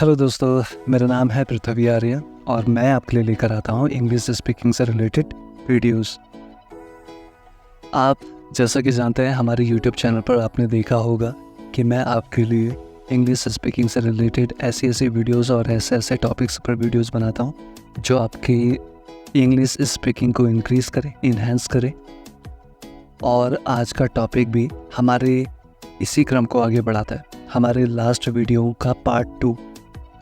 Hello दोस्तों, मेरा नाम है पृथ्वी आर्य और मैं आपके लिए लेकर आता हूँ इंग्लिश स्पीकिंग से रिलेटेड वीडियोस। आप जैसा कि जानते हैं, हमारे यूट्यूब चैनल पर आपने देखा होगा कि मैं आपके लिए इंग्लिश स्पीकिंग से रिलेटेड ऐसी वीडियोस और ऐसे टॉपिक्स पर वीडियोस बनाता हूँ जो आपकी इंग्लिश स्पीकिंग को इंक्रीज़ करे, इन्हेंस करे। और आज का टॉपिक भी हमारे इसी क्रम को आगे बढ़ाता है। हमारे लास्ट वीडियो का पार्ट 2,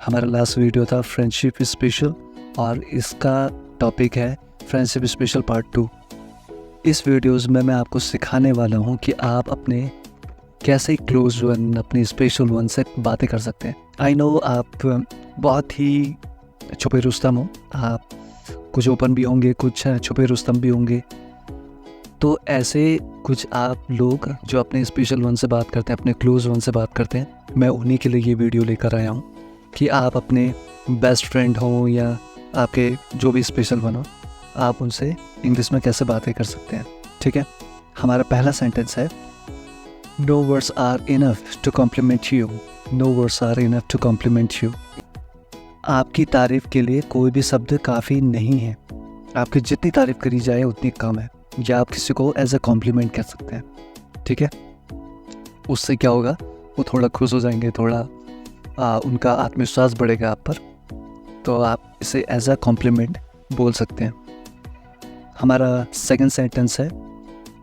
हमारा लास्ट वीडियो था फ्रेंडशिप स्पेशल और इसका टॉपिक है फ्रेंडशिप स्पेशल पार्ट 2। इस वीडियोस में मैं आपको सिखाने वाला हूं कि आप अपने कैसे क्लोज वन, अपने स्पेशल वन से बातें कर सकते हैं। आई नो आप बहुत ही छुपे रुस्तम हो, आप कुछ ओपन भी होंगे, कुछ छुपे रुस्तम भी होंगे। तो ऐसे कुछ आप लोग जो अपने स्पेशल वन से बात करते हैं, अपने क्लोज वन से बात करते हैं, मैं उन्हीं के लिए ये वीडियो लेकर आया हूँ कि आप अपने बेस्ट फ्रेंड हों या आपके जो भी स्पेशल वन हो, आप उनसे इंग्लिश में कैसे बातें कर सकते हैं। ठीक है, हमारा पहला सेंटेंस है, no words are enough to compliment you. No words are enough to compliment you. आपकी तारीफ़ के लिए कोई भी शब्द काफ़ी नहीं है। आपकी जितनी तारीफ़ करी जाए उतनी कम है, या आप किसी को एज ए कॉम्प्लीमेंट कह सकते हैं। ठीक है, उससे क्या होगा, वो थोड़ा खुश हो जाएंगे, थोड़ा उनका आत्मविश्वास बढ़ेगा आप पर, तो आप इसे एज अ कॉम्प्लीमेंट बोल सकते हैं। हमारा सेकंड सेंटेंस है,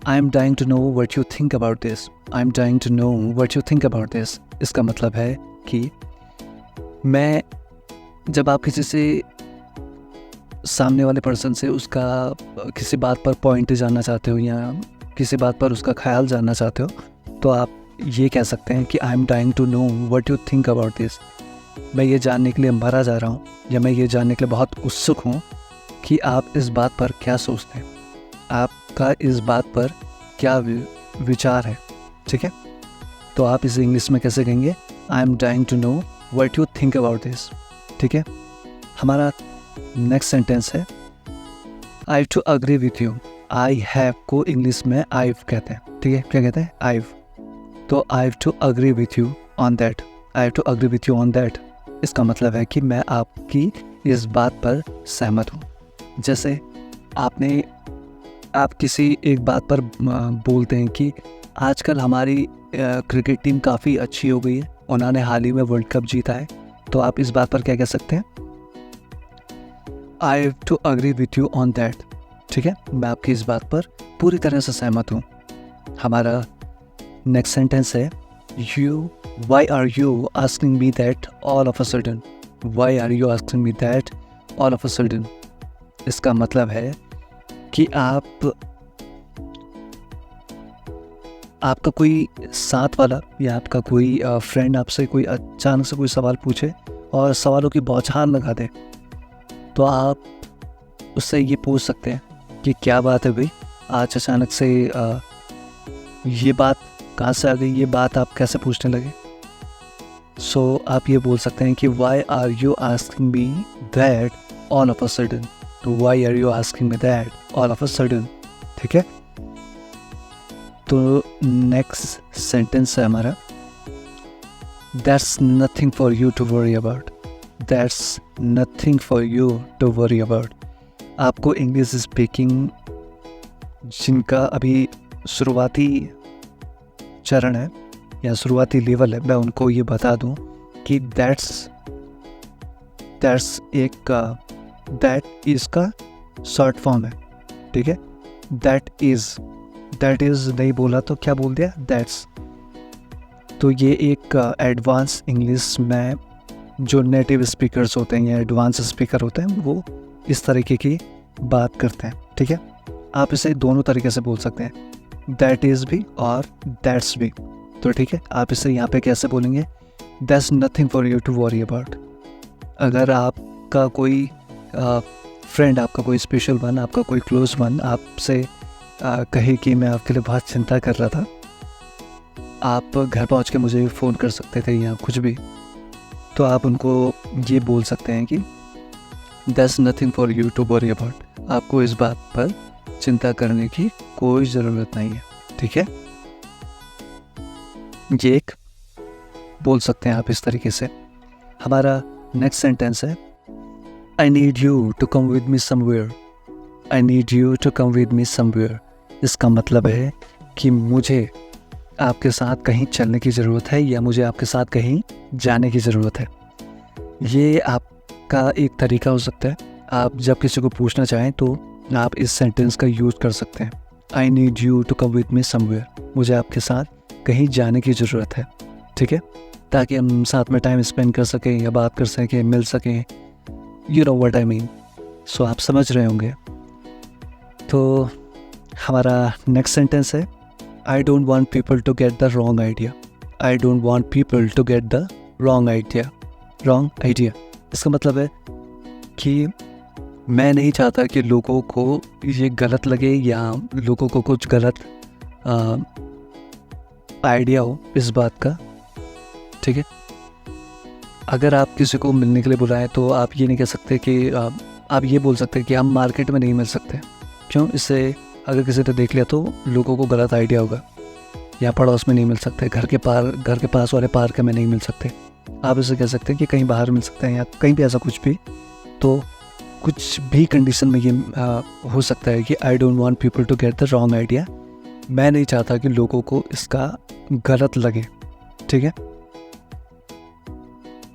I am dying to know what you think about this. I am dying to know what you think about this. इसका मतलब है कि मैं, जब आप किसी से, सामने वाले पर्सन से उसका किसी बात पर पॉइंट जानना चाहते हो या किसी बात पर उसका ख्याल जानना चाहते हो, तो आप ये कह सकते हैं कि I am dying to know what you think about this. मैं ये जानने के लिए मरा जा रहा हूँ, या मैं ये जानने के लिए बहुत उत्सुक हूँ कि आप इस बात पर क्या सोचते हैं, आपका इस बात पर क्या विचार है। ठीक है, तो आप इसे इंग्लिश में कैसे कहेंगे, I am dying to know what you think about this. ठीक है, हमारा नेक्स्ट सेंटेंस है, I have to agree with you. I have को इंग्लिश में आईव कहते हैं। ठीक है, क्या कहते हैं, आईव। तो I have to agree with you on that. I have to agree with you on that. इसका मतलब है कि मैं आपकी इस बात पर सहमत हूँ। जैसे आप किसी एक बात पर बोलते हैं कि आजकल हमारी क्रिकेट टीम काफ़ी अच्छी हो गई है, उन्होंने हाल ही में वर्ल्ड कप जीता है, तो आप इस बात पर क्या कह सकते हैं, I have to agree with you on that. ठीक है, मैं आपकी इस बात पर पूरी तरह से सहमत हूँ। हमारा नेक्स्ट सेंटेंस है, why are you asking me that all of a sudden. Why are you asking me that all of a sudden. इसका मतलब है कि आपका कोई साथ वाला या आपका कोई फ्रेंड आपसे कोई अचानक से कोई सवाल पूछे और सवालों की बौछार लगा दे, तो आप उससे ये पूछ सकते हैं कि क्या बात है भाई, आज अचानक से ये बात कहाँ से आ गई, ये बात आप कैसे पूछने लगे। सो आप ये बोल सकते हैं कि why are you asking me that all of a sudden. तो why are you asking me that all of a sudden. ठीक है, तो नेक्स्ट सेंटेंस है हमारा, that's nothing for you to worry about. That's nothing for you to worry about. आपको English speaking जिनका अभी शुरुआती चरण है या शुरुआती लेवल है, मैं उनको ये बता दूं कि दैट्स दैट इज़ का शॉर्ट फॉर्म है। ठीक है, दैट इज़ नहीं बोला तो क्या बोल दिया, दैट्स। तो ये एक एडवांस इंग्लिश में जो नेटिव स्पीकर्स होते हैं या एडवांस स्पीकर होते हैं, वो इस तरीके की बात करते हैं। ठीक है, आप इसे दोनों तरीके से बोल सकते हैं, दैट इज़ भी और दैट्स भी। तो ठीक है, आप इसे यहाँ पे कैसे बोलेंगे, that's nothing for you to worry about. अगर आपका कोई फ्रेंड, आपका कोई स्पेशल वन, आपका कोई क्लोज वन आपसे कहे कि मैं आपके लिए बहुत चिंता कर रहा था, आप घर पहुँच के मुझे फ़ोन कर सकते थे या कुछ भी, तो आप उनको ये बोल सकते हैं कि that's nothing for you to worry about. आपको इस बात पर चिंता करने की कोई ज़रूरत नहीं है। ठीक है, ये एक बोल सकते हैं आप इस तरीके से। हमारा नेक्स्ट सेंटेंस है I need you to come with me somewhere. I need you to come with me somewhere. इसका मतलब है कि मुझे आपके साथ कहीं चलने की ज़रूरत है या मुझे आपके साथ कहीं जाने की ज़रूरत है। ये आपका एक तरीका हो सकता है। आप जब किसी को पूछना चाहें तो आप इस सेंटेंस का यूज़ कर सकते हैं, I need you to come with me somewhere. मुझे आपके साथ कहीं जाने की ज़रूरत है, ठीक है, ताकि हम साथ में टाइम स्पेंड कर सकें या बात कर सकें, मिल सकें। You know what I mean. So आप समझ रहे होंगे। तो हमारा नेक्स्ट सेंटेंस है I don't want people to get the wrong idea. I don't want people to get the wrong idea. Wrong idea इसका मतलब है कि मैं नहीं चाहता कि लोगों को ये गलत लगे या लोगों को कुछ गलत आइडिया हो इस बात का, ठीक है। अगर आप किसी को मिलने के लिए बुलाएं तो आप ये नहीं कह सकते कि आप ये बोल सकते हैं कि हम मार्केट में नहीं मिल सकते। क्यों? इससे अगर किसी ने देख लिया तो लोगों को गलत आइडिया होगा। या पड़ोस में नहीं मिल सकते, घर के पास वाले पार्क में नहीं मिल सकते। आप इसे कह सकते हैं कि कहीं बाहर मिल सकते हैं या कहीं भी ऐसा कुछ भी। तो कुछ भी कंडीशन में ये हो सकता है कि I don't want people to get the wrong idea. मैं नहीं चाहता कि लोगों को इसका गलत लगे, ठीक है।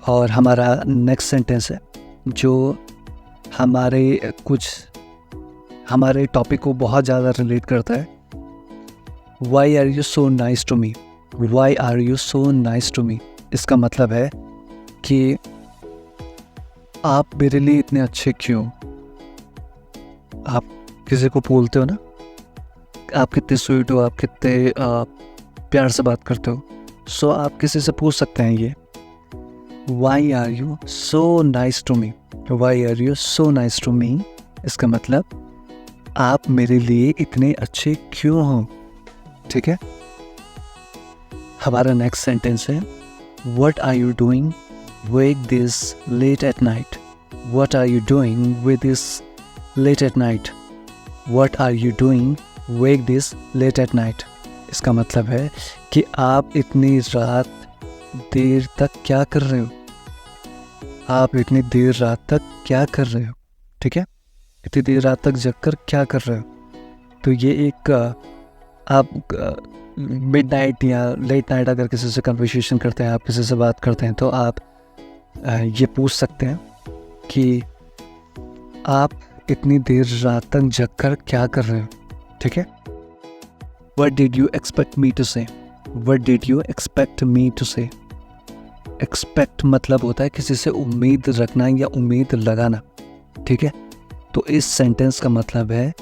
और हमारा नेक्स्ट सेंटेंस है जो हमारे टॉपिक को बहुत ज़्यादा रिलेट करता है। Why are you so nice to me. Why are you so nice to me इसका मतलब है कि आप मेरे लिए इतने अच्छे क्यों। आप किसी को बोलते हो ना, आप कितने स्वीट हो, आप कितने प्यार से बात करते हो। सो आप किसी से पूछ सकते हैं ये why are you so nice to me. Why are you so nice to me इसका मतलब आप मेरे लिए इतने अच्छे क्यों हो, ठीक है। हमारा नेक्स्ट सेंटेंस है what are you doing with this late at night. What are you doing with this late at night. What are you doing with this late at night इसका मतलब है कि आप इतनी रात देर तक क्या कर रहे हो। आप इतनी देर रात तक क्या कर रहे हो, ठीक है। इतनी देर रात तक जग कर क्या कर रहे हो। तो ये एक आप मिड नाइट या लेट नाइट अगर किसी से कन्वर्सेशन करते हैं, आप किसी से बात करते हैं तो आप ये पूछ सकते हैं कि आप इतनी देर रात तक जग कर क्या कर रहे हो, ठीक है। What did you expect me to say? What did you expect me to say? Expect मतलब होता है किसी से उम्मीद रखना या उम्मीद लगाना, ठीक है। तो इस सेंटेंस का मतलब है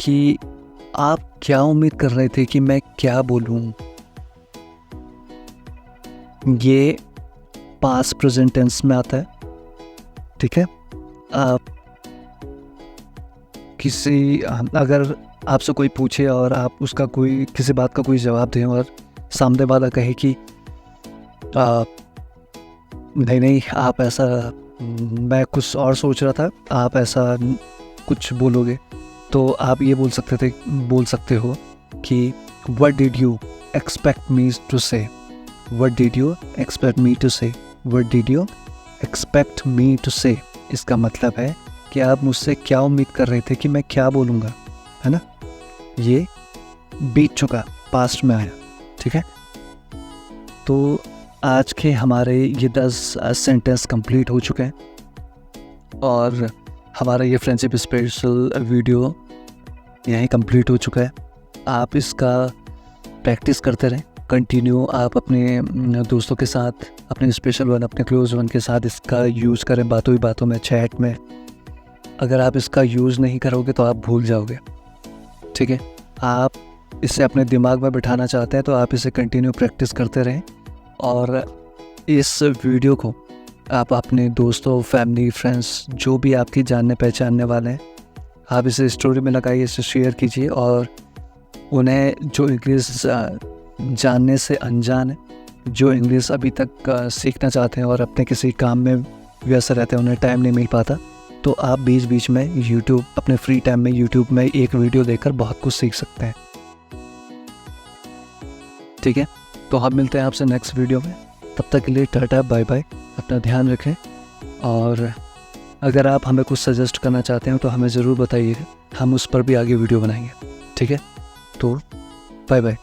कि आप क्या उम्मीद कर रहे थे कि मैं क्या बोलूं। ये पास्ट प्रेजेंट टेंस में आता है, ठीक है। आप अगर आपसे कोई पूछे और आप उसका किसी बात का कोई जवाब दें और सामने वाला कहे कि नहीं आप ऐसा, मैं कुछ और सोच रहा था, आप ऐसा कुछ बोलोगे, तो आप ये बोल सकते हो कि what did you expect me to say. What did you expect me to say. What did you expect me to say इसका मतलब है कि आप मुझसे क्या उम्मीद कर रहे थे कि मैं क्या बोलूँगा, है ना। ये बीत चुका, पास्ट में आया, ठीक है। तो आज के हमारे ये 10 सेंटेंस कंप्लीट हो चुके हैं और हमारा ये फ्रेंडशिप स्पेशल वीडियो यहीं कंप्लीट हो चुका है। आप इसका प्रैक्टिस करते रहें, कंटिन्यू। आप अपने दोस्तों के साथ, अपने स्पेशल वन, अपने क्लोज वन के साथ इसका यूज़ करें, बातों ही बातों में, चैट में। अगर आप इसका यूज़ नहीं करोगे तो आप भूल जाओगे, ठीक है। आप इसे अपने दिमाग में बिठाना चाहते हैं तो आप इसे कंटिन्यू प्रैक्टिस करते रहें और इस वीडियो को आप अपने दोस्तों, फैमिली, फ्रेंड्स, जो भी आपकी जानने पहचानने वाले हैं, आप इसे स्टोरी में लगाइए, इसे शेयर कीजिए और उन्हें जो इंग्लिश जानने से अनजान है, जो इंग्लिश अभी तक सीखना चाहते हैं और अपने किसी काम में व्यस्त रहते हैं, उन्हें टाइम नहीं मिल पाता, तो आप बीच बीच में यूट्यूब, अपने फ्री टाइम में यूट्यूब में एक वीडियो देखकर बहुत कुछ सीख सकते हैं, ठीक है। तो हम मिलते हैं आपसे नेक्स्ट वीडियो में। तब तक के लिए टाटा बाय बाय, अपना ध्यान रखें। और अगर आप हमें कुछ सजेस्ट करना चाहते हैं तो हमें ज़रूर बताइए, हम उस पर भी आगे वीडियो बनाएंगे। ठीक है, तो बाय बाय।